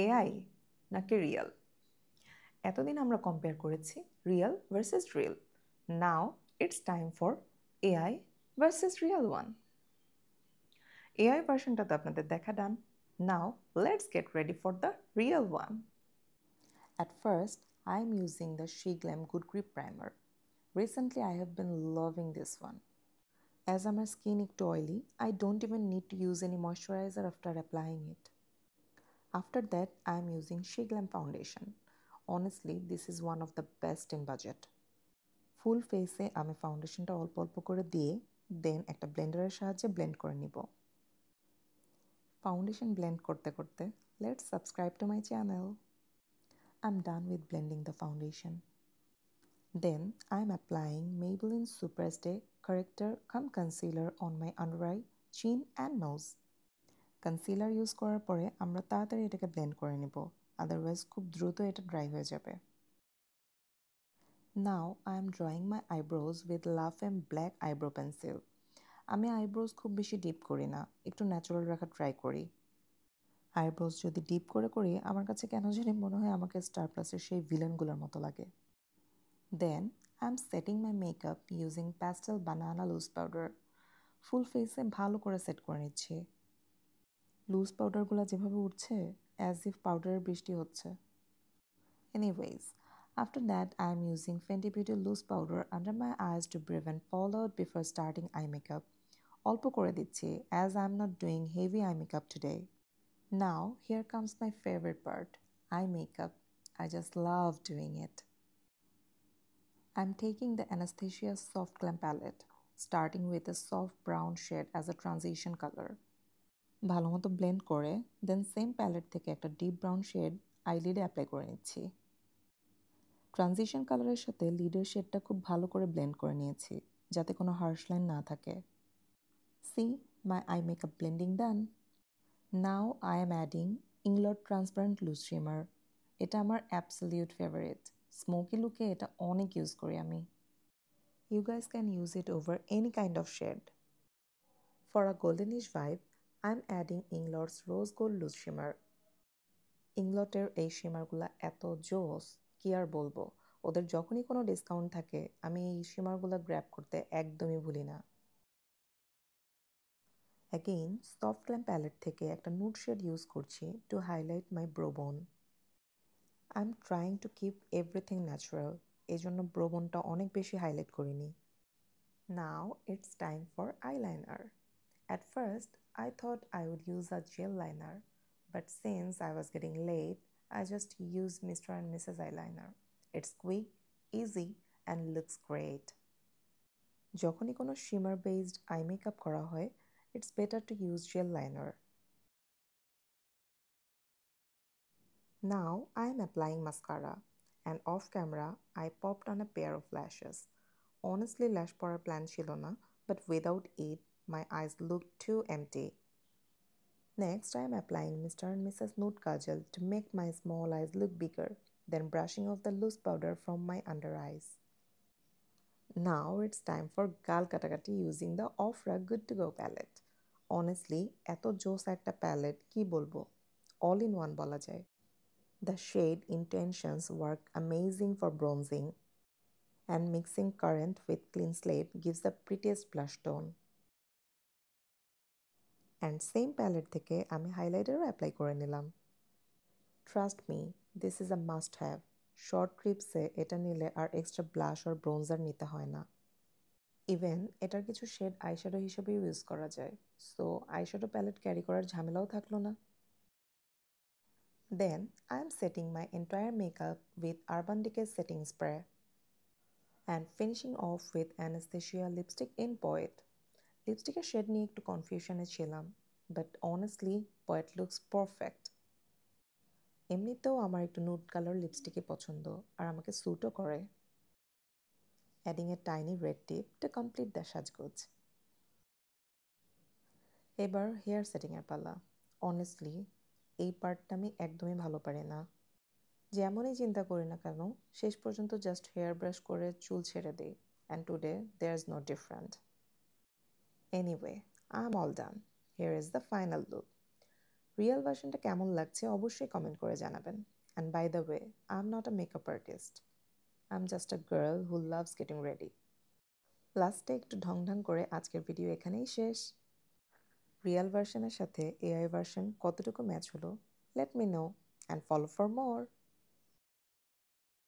AI নাকি real? এতদিন আমরা কম্পেয়ার করেছি real versus real. Now it's time for AI versus real one. AI ভার্সনটা তো আপনাদের দেখা done. Now let's get ready for the real one. At first, I am using the SheGlam Good Grip Primer. Recently, I have been loving this one. As my skin is too oily, I don't even need to use any moisturizer after applying it. After that, I am using SheGlam Foundation. Honestly, this is one of the best in budget. ফুল ফেসে আমি ফাউন্ডেশনটা অল্প অল্প করে দিয়ে দেন একটা ব্লেন্ডারের সাহায্যে blend করে নিব। ফাউন্ডেশন ব্লেন্ড করতে করতে let's subscribe to my channel. I'm done with blending the foundation. Then I'm applying Maybelline Superstay Corrector Cum Concealer on my under eye, chin and nose. Concealer use করার পরে আমরা তাড়াতাড়ি এটাকে blend করে নিব, otherwise খুব দ্রুত এটা ড্রাই হয়ে যাবে। Now I am drawing my eyebrows with love M black eyebrow pencil. আমি আইব্রোজ খুব বেশি ডিপ করি না, একটু ন্যাচারাল রাখার ট্রাই করি। আইব্রোজ যদি ডিপ করে করি আমার কাছে কেন জানি মনে হয় আমাকে স্টার প্লাসের সেই ভিলেনগুলোর মতো লাগে। Then I am setting my makeup using pastel banana loose powder. Full ফেসে ভালো করে সেট করে নিচ্ছি। লুজ পাউডারগুলো যেভাবে উঠছে অ্যাজ ইফ পাউডারের বৃষ্টি হচ্ছে। Anyways, after that I am using Fenty Beauty loose powder under my eyes to prevent fallout before starting eye makeup. অল্প করে দিচ্ছি as I am not doing heavy eye makeup today. Now here comes my favorite part, eye makeup. I just love doing it. I'm taking the Anastasia Soft Glam palette, starting with a soft brown shade as a transition color. ভালো মতো blend করে দেন same palette থেকে একটা deep brown shade আইলিডে apply করে নিচ্ছি। Transition কালারের সাথে লিডের শেডটা খুব ভালো করে ব্লেন্ড করে নিয়েছি যাতে কোনো হার্শ লাইন না থাকে। See my eye makeup blending done. Now I am adding Inglot transparent loose shimmer. এটা আমার অ্যাবসলিউট ফেভারিট। স্মোকি লুকে এটা অনেক ইউজ করি আমি। You guys can use it over any kind of shade. For a goldenish vibe I am adding Inglot's rose gold loose shimmer. ইংলটের এই শিমারগুলো এত জোস কি আর বলবো। ওদের যখনই কোনো ডিসকাউন্ট থাকে আমি এই শিমারগুলো গ্র্যাব করতে একদমই ভুলি না। অ্যাগেইন সফট গ্ল্যাম প্যালেট থেকে একটা নুড শেড ইউজ করছি to highlight my browbone. I am trying to keep everything natural, এই জন্য ব্রোবোনটা অনেক বেশি হাইলাইট করিনি। Now it's time for eyeliner. At first, I thought I would use a gel liner, but since I was getting late, I just used Mr. and Mrs. eyeliner. It's quick, easy, and looks great. যখনই কোনো shimmer based eye makeup করা হয়, it's better to use gel liner. Now I am applying mascara, and off camera I popped on a pair of lashes. Honestly, lash পরার plan ছিল না, but without it, my eyes looked too empty. Next, I am applying Mr. and Mrs. Nude Kajal to make my small eyes look bigger, then brushing off the loose powder from my under eyes. Now it's time for Gal Katakati using the Ofra Good To Go palette. Honestly, এত জোস একটা palette কি বলবো, all in one বলা যায়. The shade Intentions work amazing for bronzing, and mixing Currant with Clean Slate gives the prettiest blush tone. And same palette থেকে আমি হাইলাইটারও apply করে নিলাম। Trust me, this is a must have. Short ট্রিপসে এটা নিলে আর এক্সট্রা ব্লাশ আর bronzer নিতে হয় না। ইভেন এটার কিছু শেড আইশ্যাডো হিসেবে ইউজ করা যায়, সো আইশ্যাডো প্যালেট ক্যারি করার ঝামেলাও থাকলো না। Then I am setting my entire makeup with Urban ডিকের setting spray and finishing off with Anastasia lipstick in Poet. লিপস্টিকের শেড নিয়ে একটু কনফিউশনে ছিলাম, but honestly Poet looks perfect. এমনিতেও আমার একটু নুড কালার লিপস্টিকই পছন্দ আর আমাকে স্যুটও করে। Adding a tiny red tip to complete the সাজগোজ। এবার হেয়ার সেটিংয়ের পালা। অনেস্টলি এই পার্টটা আমি একদমই ভালো পারি না। যেমনই চিন্তা করি না কেন শেষ পর্যন্ত জাস্ট হেয়ার ব্রাশ করে চুল ছেড়ে দিই, and today there is no different. Anyway, I'm all done. Here is the final look. Real ভার্সনটা কেমন লাগছে অবশ্যই কমেন্ট করে জানাবেন। And by the way, I am not a makeup artist, I am just a girl who loves getting ready. লাস্টে একটু ঢং করে আজকের ভিডিও এখানেই শেষ। রিয়েল ভার্সনের সাথে এআই ভার্সন কতটুকু ম্যাচ হলো, let me no and follow for more.